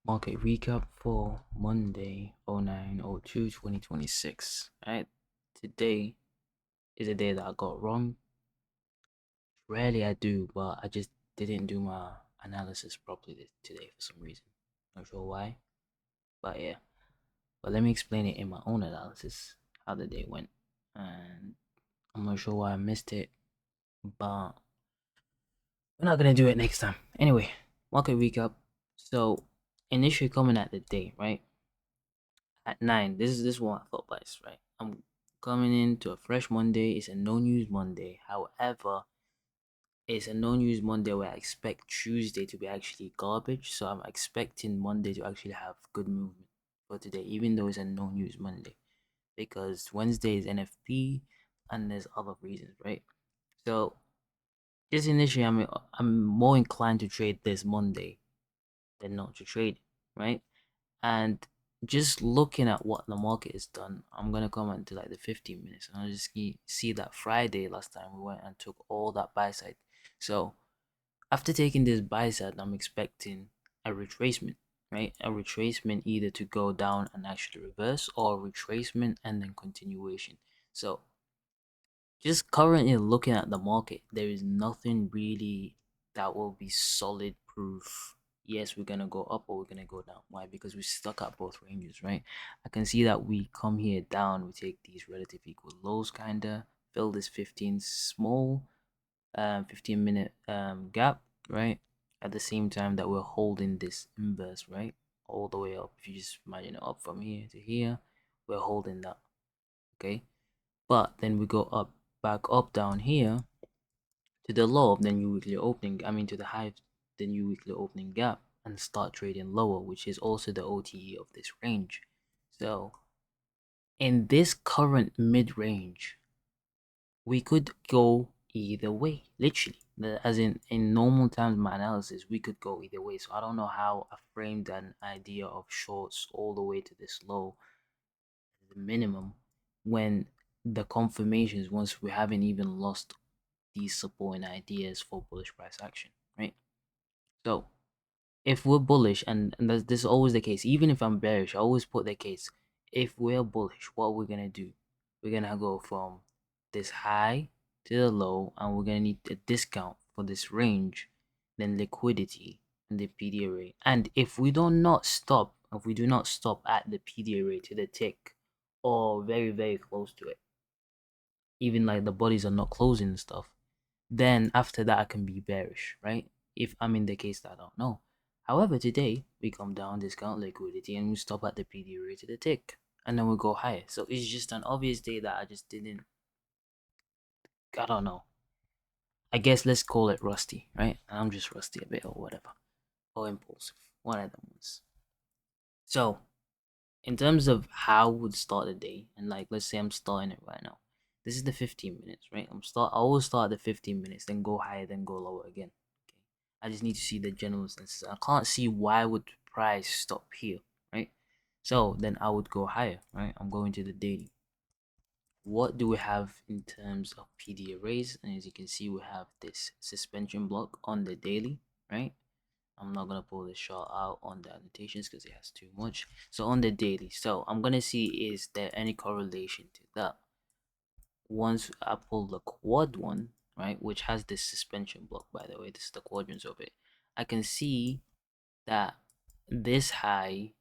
Market recap for Monday 09/02/2026. Alright, today is a day that I got wrong. Rarely I do, but I just didn't do my analysis properly today for some reason. Not sure why, but yeah. But let me explain it in my own analysis how the day went. And I'm not sure why I missed it, but we're not gonna do it next time. Anyway, market recap. So initially coming at the day, right? At 9. This is what I thought bias, right? I'm coming into a fresh Monday. It's a no news Monday. However, it's a no news Monday where I expect Tuesday to be actually garbage. So I'm expecting Monday to actually have good movement for today, even though it's a no news Monday. Because Wednesday is NFP and there's other reasons, right? So just initially I'm more inclined to trade this Monday than not to trade, right? And just looking at what the market has done, I'm gonna come into like the 15 minutes and I just see that Friday last time we went and took all that buy side. So after taking this buy side, I'm expecting a retracement, right? A retracement either to go down and actually reverse or a retracement and then continuation. So just currently looking at the market, there is nothing really that will be solid proof. Yes, we're gonna go up or we're gonna go down. Why? Because we're stuck at both ranges, right? I can see that we come here down, we take these relative equal lows, kinda fill this 15 small 15-minute gap, right? At the same time that we're holding this inverse, right? All the way up. If you just imagine it up from here to here, we're holding that, okay? But then we go up, back up down here to the low of the new weekly opening, I mean to the high of the new weekly opening gap and start trading lower, which is also the OTE of this range. So in this current mid-range, we could go either way, literally. As in normal times, my analysis, we could go either way. So I don't know how I framed an idea of shorts all the way to this low, the minimum, when the confirmations, once we haven't even lost these supporting ideas for bullish price action, right? So if we're bullish, and this is always the case, even if I'm bearish, I always put the case. If we're bullish, what we're gonna do? We're gonna go from this high to the low, and we're gonna need a discount for this range, then liquidity and the PDA rate. And if we do not stop, if we do not stop at the PDA rate to the tick, or very very close to it, even like the bodies are not closing and stuff, then after that I can be bearish, right? If I'm in the case that I don't know. However, today we come down, discount liquidity, and we stop at the PD rate to the tick, and then we go higher. So it's just an obvious day that I just didn't. I don't know. I guess let's call it rusty, right? I'm just rusty a bit or whatever, or impulsive, one of them was. So in terms of how I would start the day, and like let's say I'm starting it right now. This is the 15 minutes, right? I always start at the 15 minutes, then go higher, then go lower again. Okay. I just need to see the general census. I can't see why would price stop here, right? So then I would go higher, right? I'm going to the daily. What do we have in terms of PD arrays? And as you can see, we have this suspension block on the daily, right? I'm not gonna pull the chart out on the annotations because it has too much. So on the daily, so I'm gonna see is there any correlation to that. Once I pull the quad one, right, which has this suspension block, by the way, this is the quadrants of it. I can see that this high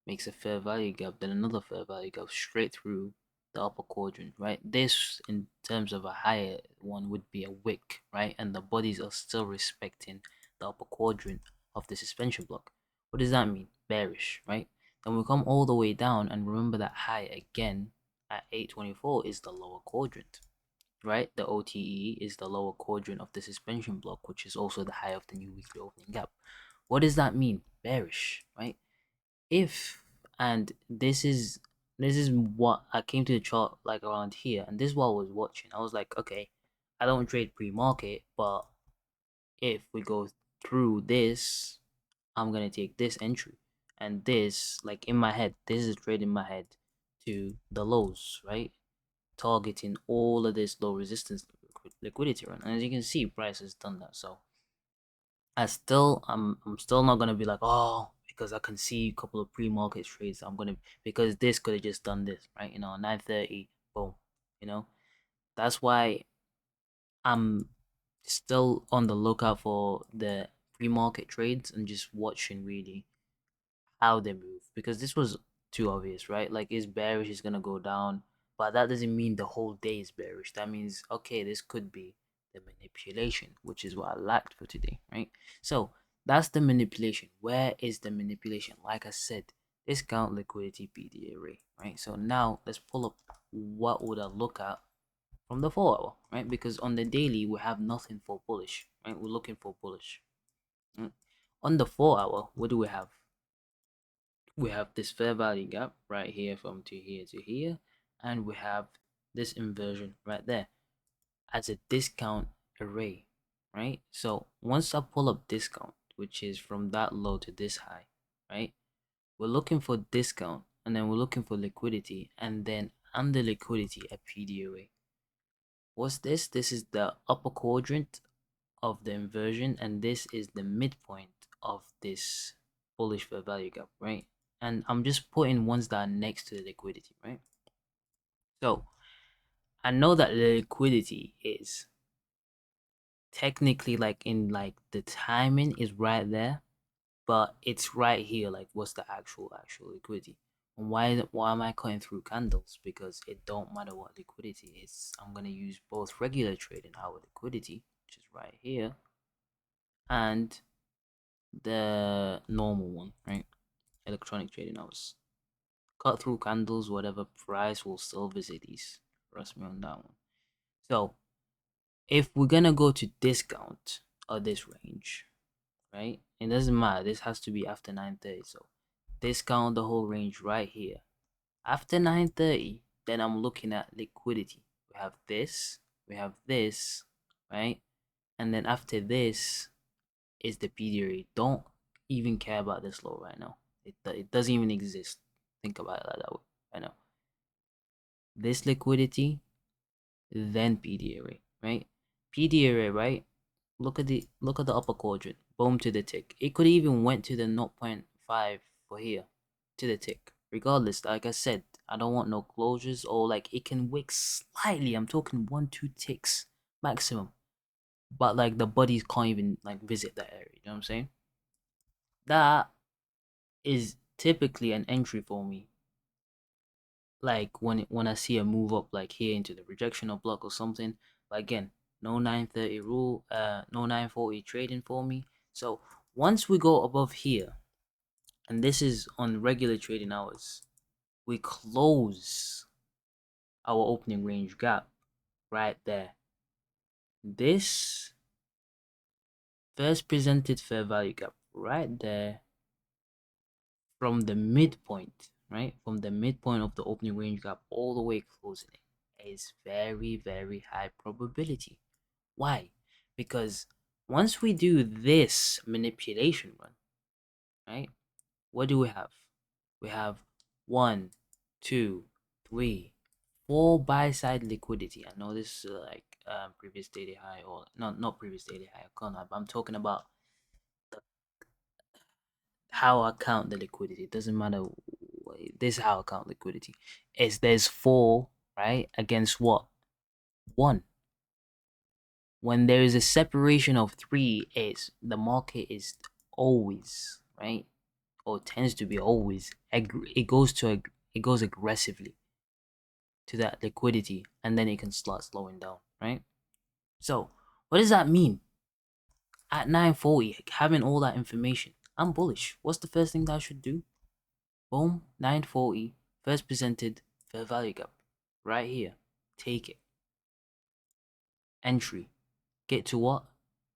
makes a fair value gap, then another fair value gap straight through the upper quadrant, right? This, in terms of a higher one, would be a wick, right? And the bodies are still respecting the upper quadrant of the suspension block. What does that mean? Bearish, right? Then we come all the way down and remember that high again at 824 is the lower quadrant, right? The OTE is the lower quadrant of the suspension block, which is also the high of the new weekly opening gap. What does that mean? Bearish, right? If and this is what I came to the chart like around here, and this is what I was watching. I was like, okay, I don't trade pre-market, but if we go through this, I'm gonna take this entry and this, like in my head, this is a trade in my head to the lows, right? Targeting all of this low resistance liquidity run, and as you can see, price has done that. So I'm still not gonna be like, oh, because I can see a couple of pre-market trades. Because this could have just done this, right? 9:30, boom. That's why I'm still on the lookout for the pre-market trades and just watching really how they move, because this was too obvious, right? Like, it's bearish, it's gonna go down, but that doesn't mean the whole day is bearish. That means, okay, this could be the manipulation, which is what I lacked for today, right? So that's the manipulation. Where is the manipulation? Like I said, discount liquidity PDA array, right? So now let's pull up what would I look at from the 4 hour, right? Because on the daily we have nothing for bullish, right? We're looking for bullish. Right? On the 4 hour, what do we have? We have this fair value gap right here from to here to here, and we have this inversion right there as a discount array, right? So once I pull up discount, which is from that low to this high, right? We're looking for discount, and then we're looking for liquidity, and then under liquidity a PD array. What's this? This is the upper quadrant of the inversion, and this is the midpoint of this bullish fair value gap, right? And I'm just putting ones that are next to the liquidity, right? So I know that the liquidity is technically, like, in like the timing is right there, but it's right here. Like, what's the actual liquidity? And why am I cutting through candles? Because it don't matter what liquidity is. I'm gonna use both regular trading hour liquidity, which is right here, and the normal one, right? Electronic trading hours. Cut through candles, whatever price will still visit these. Trust me on that one. So if we're gonna go to discount or this range, right? It doesn't matter. This has to be after 9:30. So discount the whole range right here. After 9:30, then I'm looking at liquidity. We have this, right? And then after this is the PD rate. Don't even care about this low right now. It doesn't even exist. Think about it like that way. I know. This liquidity, then PD array, right? PD array, right? Look at the upper quadrant. Boom to the tick. It could even went to the 0.5 for here to the tick. Regardless, like I said, I don't want no closures, or like it can wick slightly. I'm talking 1-2 ticks maximum. But like the buddies can't even like visit that area. You know what I'm saying? That is typically an entry for me. Like when I see a move up like here into the rejection of block or something. But again, no 9:30 rule, no 9:40 trading for me. So once we go above here, and this is on regular trading hours, we close our opening range gap right there. This first presented fair value gap right there from the midpoint, right? From the midpoint of the opening range gap all the way closing it is very, very high probability. Why? Because once we do this manipulation run, right? What do we have? We have 1, 2, 3, 4 buy side liquidity. I know this is like previous daily high, or not previous daily high, but I'm talking about the, how I count the liquidity. It doesn't matter. This is how I count liquidity. Is there's 4, right, against what? 1. When there is a separation of 3, is the market is always, right, or tends to be always, it goes aggressively to that liquidity, and then it can start slowing down, right? So what does that mean? At 9:40, having all that information, I'm bullish. What's the first thing that I should do? Boom, 9:40, first presented fair value gap right here. Take it. Entry. Get to what?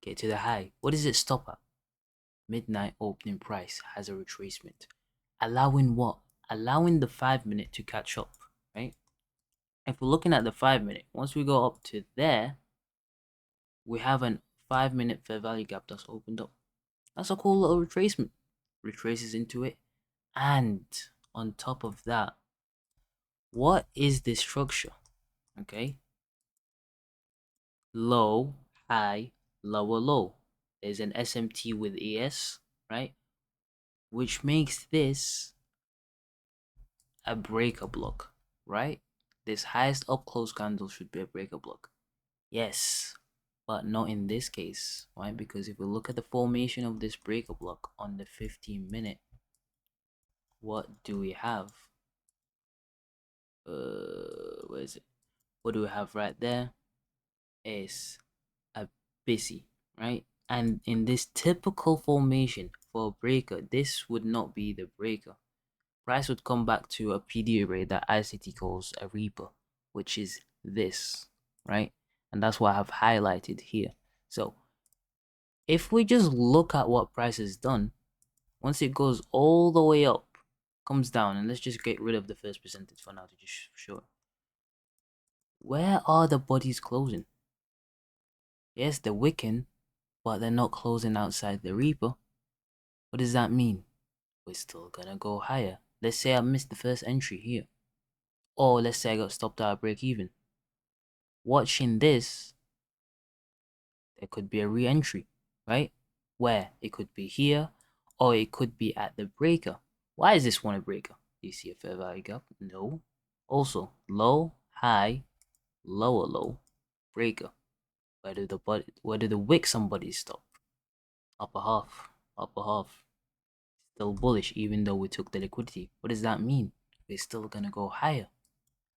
Get to the high. What does it stop at? Midnight opening price has a retracement. Allowing what? Allowing the 5 minute to catch up, right? If we're looking at the 5 minute, once we go up to there, we have a 5 minute fair value gap that's opened up. That's a cool little retracement. Retraces into it. And on top of that, what is this structure? Okay. Low, high, lower, low. There's an SMT with ES, right? which makes this a breaker block, right? This highest up close candle should be a breaker block. Yes, but not in this case. Why? Because if we look at the formation of this breaker block on the 15-minute, what do we have? Where is it? What do we have right there? Is a busy, right? And in this typical formation for a breaker, this would not be the breaker. Price would come back to a PD array that ICT calls a Reaper, which is this, right? And that's what I've highlighted here. So if we just look at what price has done, once it goes all the way up, comes down, and let's just get rid of the first percentage for now to just show. Where are the bodies closing? Yes, they're wicking, but they're not closing outside the Reaper. What does that mean? We're still gonna go higher. Let's say I missed the first entry here. Or let's say I got stopped at a break even. Watching this, there could be a re-entry, right? Where it could be here, or it could be at the breaker. Why is this one a breaker? Do you see a fair value gap? No. Also, low, high, lower low, breaker. Where do the wicks on bodies stop? Upper half, upper half. Still bullish even though we took the liquidity. What does that mean? We're still gonna go higher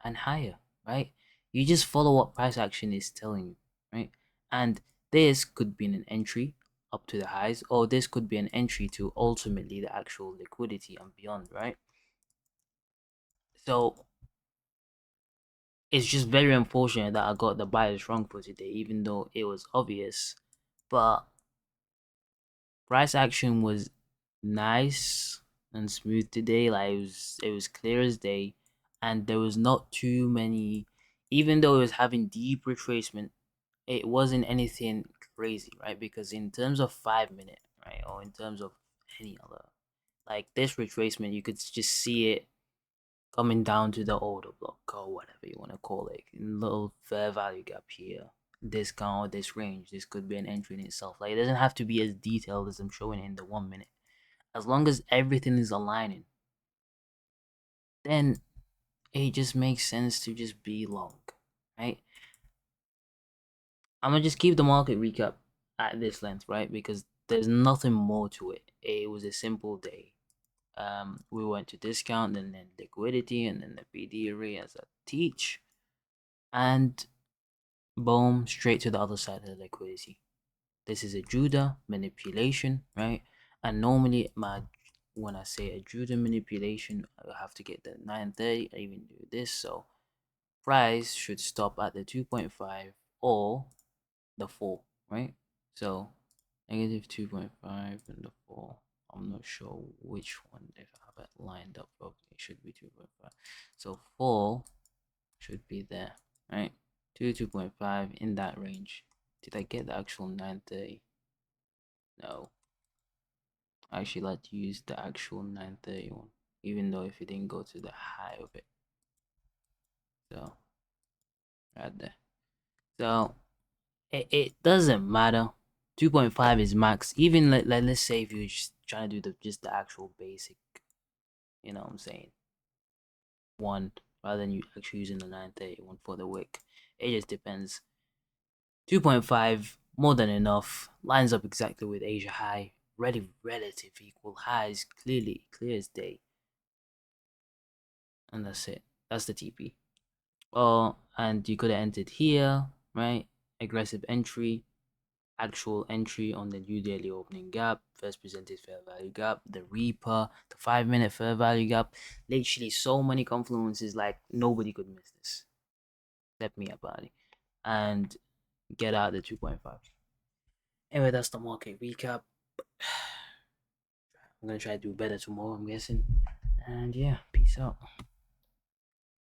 and higher, right? You just follow what price action is telling you, right? And this could be an entry up to the highs, or this could be an entry to ultimately the actual liquidity and beyond, right? So it's just very unfortunate that I got the buyers wrong for today, even though it was obvious. But price action was nice and smooth today. Like it was clear as day, and there was not too many. Even though it was having deep retracement, it wasn't anything crazy, right? Because in terms of 5 minute, right, or in terms of any other, like this retracement, you could just see it coming down to the order block or whatever you want to call it. Little fair value gap here, discount or this range. This could be an entry in itself. Like it doesn't have to be as detailed as I'm showing in the 1 minute. As long as everything is aligning, then it just makes sense to just be long, right? I'm gonna just keep the market recap at this length, right? Because there's nothing more to it. It was a simple day. We went to discount and then liquidity and then the PD array as a teach, and boom, straight to the other side of the liquidity. This is a Judah manipulation, right? And normally when I say a Judah manipulation, I have to get the 930. I even do this, so price should stop at the 2.5 or the 4, right? So negative 2.5 and the 4. I'm not sure which one. If I have it lined up properly, it should be 2.5. So 4 should be there, right? 2.5 in that range. Did I get the actual 930? No. I actually like to use the actual 931, even though if it didn't go to the high of it. So right there. So it doesn't matter. 2.5 is max. Even let's say if you're just trying to do just the actual basic, you know what I'm saying, one, rather than you actually using the 931 for the wick. It just depends. 2.5 more than enough. Lines up exactly with Asia high. Relative equal highs, clearly clear as day. And that's it. That's the TP. Oh, and you could have entered here, right? Aggressive entry, actual entry on the new daily opening gap, first presented fair value gap, the Reaper, the 5 minute fair value gap. Literally so many confluences, like nobody could miss this. Except me about and get out the 2.5. Anyway, that's the market recap. I'm gonna try to do better tomorrow, I'm guessing. And yeah, peace out.